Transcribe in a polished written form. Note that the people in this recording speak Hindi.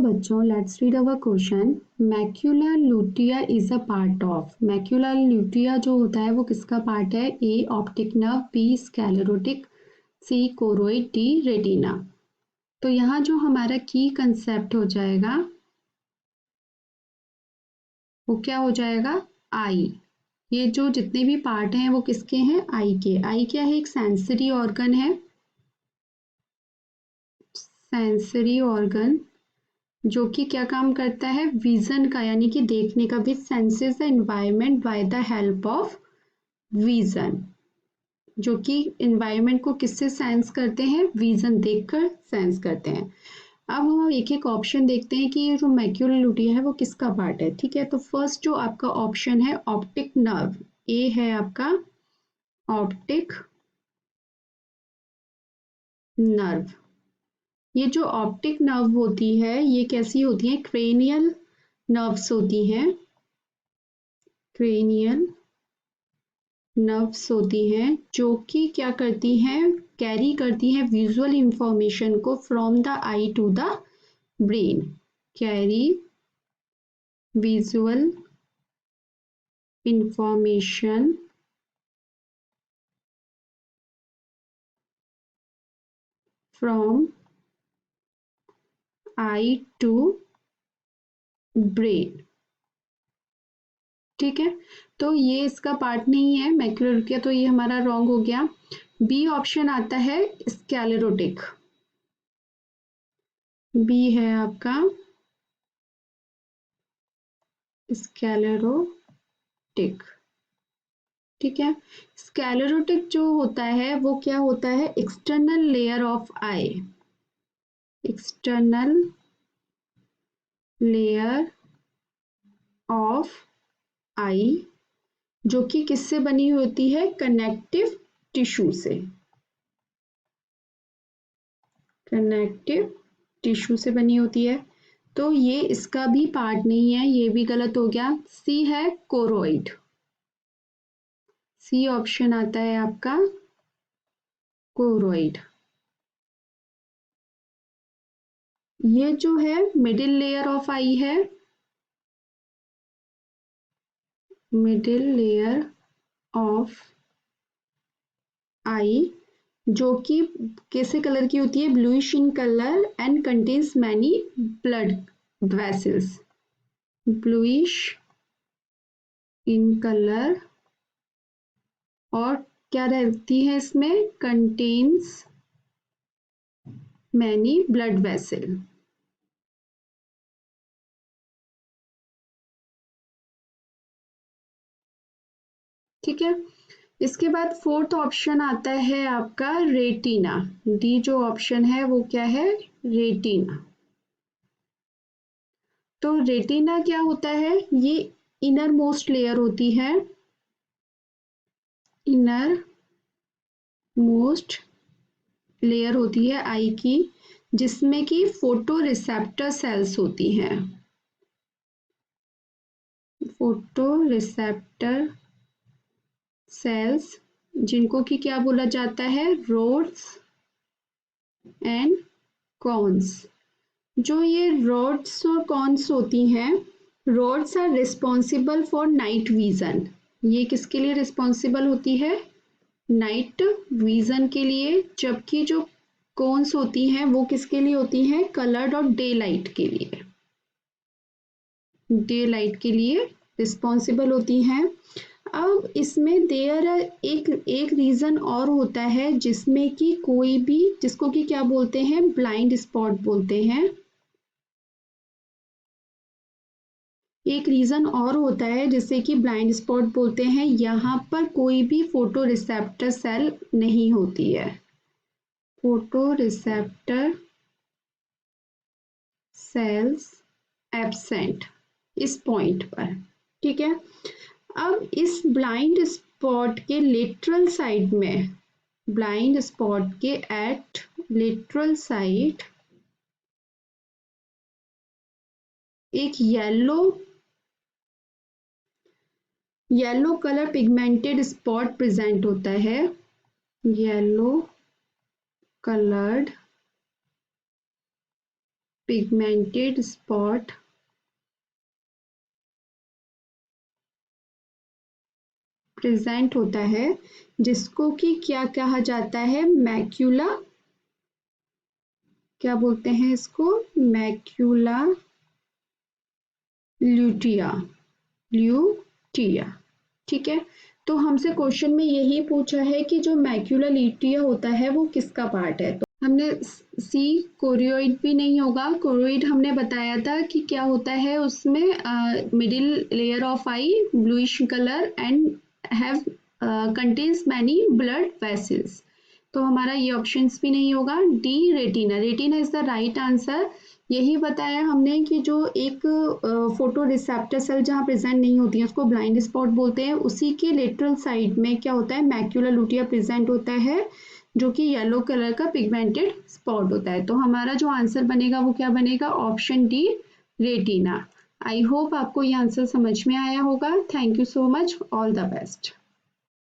बच्चों, let's read our question. Macular lutea is a part of. Macular lutea जो होता है वो किसका पार्ट है? A optic nerve, B sclerotic, C choroid, D retina. तो यहाँ जो हमारा की कंसेप्ट हो जाएगा वो क्या हो जाएगा? आई। ये जो जितने भी पार्ट हैं वो किसके हैं? आई के। आई क्या है? एक सेंसरी ऑर्गन है। सेंसरी ऑर्गन जो कि क्या काम करता है? विजन का, यानी कि देखने का। Which senses the environment by the help of vision. जो कि एनवायरनमेंट को किससे सेंस करते हैं? विजन देखकर सेंस करते हैं। अब हम एक एक ऑप्शन देखते हैं कि ये जो मैक्यूलर लुटिया है वो किसका पार्ट है। ठीक है, तो फर्स्ट जो आपका ऑप्शन है ऑप्टिक नर्व, ए है आपका ऑप्टिक नर्व। ये जो ऑप्टिक नर्व होती है ये कैसी होती है? क्रेनियल नर्व्स होती हैं। क्रेनियल नर्व्स होती हैं जो कि क्या करती हैं? कैरी करती हैं विजुअल इंफॉर्मेशन को from the eye to the brain. Carry visual information from eye to brain. ठीक है, तो ये इसका पार्ट नहीं है मैक्यूलर लुटिया, तो ये हमारा रॉन्ग हो गया। बी ऑप्शन आता है स्क्लेरोटिक। बी है आपका स्क्लेरोटिक। ठीक है, स्क्लेरोटिक जो होता है वो क्या होता है? External layer of eye. External layer of eye जो कि किससे बनी होती है? कनेक्टिव टिश्यू से। कनेक्टिव टिश्यू से बनी होती है, तो ये इसका भी पार्ट नहीं है, ये भी गलत हो गया। सी है कोरोइड। सी ऑप्शन आता है आपका कोरोइड। ये जो है मिडिल लेयर ऑफ आई है। मिडिल लेयर ऑफ आई जो कि कैसे कलर की होती है? Bluish in colour and contains many blood vessels. Bluish in colour और क्या रहती है इसमें? Contains many blood vessel. ठीक है, इसके बाद फोर्थ ऑप्शन आता है आपका रेटिना। डी जो ऑप्शन है वो क्या है? रेटिना। तो रेटिना क्या होता है? ये इनर मोस्ट लेयर होती है। इनर मोस्ट लेयर होती है आई की, जिसमें कि फोटो रिसेप्टर सेल्स होती हैं। फोटो रिसेप्टर सेल्स जिनको कि क्या बोला जाता है? Rods and cones. जो ये रोड्स और कॉन्स होती हैं, rods are responsible for night vision. ये किसके लिए रिस्पॉन्सिबल होती है? नाइट विजन के लिए। जबकि जो कॉन्स होती हैं वो किसके लिए होती हैं? कलर्ड और डे लाइट के लिए। डे लाइट के लिए रिस्पॉन्सिबल होती हैं। अब इसमें देयर एक रीजन और होता है जिसमें कि कोई भी, जिसको कि क्या बोलते हैं? ब्लाइंड स्पॉट बोलते हैं। एक रीजन और होता है जिसे कि ब्लाइंड स्पॉट बोलते हैं। यहाँ पर कोई भी फोटो रिसेप्टर सेल नहीं होती है। फोटो रिसेप्टर सेल्स एब्सेंट इस पॉइंट पर। ठीक है, अब इस ब्लाइंड स्पॉट के लेटरल साइड में, ब्लाइंड स्पॉट के एट लेटरल साइड एक yellow colour pigmented spot present होता है। Yellow coloured pigmented spot present होता है, जिसको कि क्या कहा जाता है, मैक्यूला, क्या बोलते हैं इसको, मैक्यूला ल्यूटिया, ल्यूटिया। ठीक है, तो हमसे क्वेश्चन में यही पूछा है कि जो मैक्यूला ल्यूटिया होता है वो किसका पार्ट है। तो हमने सी कोरियोइड भी नहीं होगा, कोरियोइड हमने बताया था कि क्या होता है, उसमें middle layer of I bluish colour and have contains many blood vessels. तो हमारा ये ऑप्शंस भी नहीं होगा। D retina, retina is the right answer. यही बताया हमने कि जो एक फोटो रिसेप्टर सेल जहाँ प्रेजेंट नहीं होती है उसको ब्लाइंड स्पॉट बोलते हैं, उसी के लेटरल साइड में क्या होता है, मैक्यूला लूटिया प्रेजेंट होता है, जो कि येलो कलर का पिगमेंटेड स्पॉट होता है। तो हमारा जो आंसर बनेगा वो क्या बनेगा, option D retina. I hope आपको ये आंसर समझ में आया होगा। Thank you so much, all the best.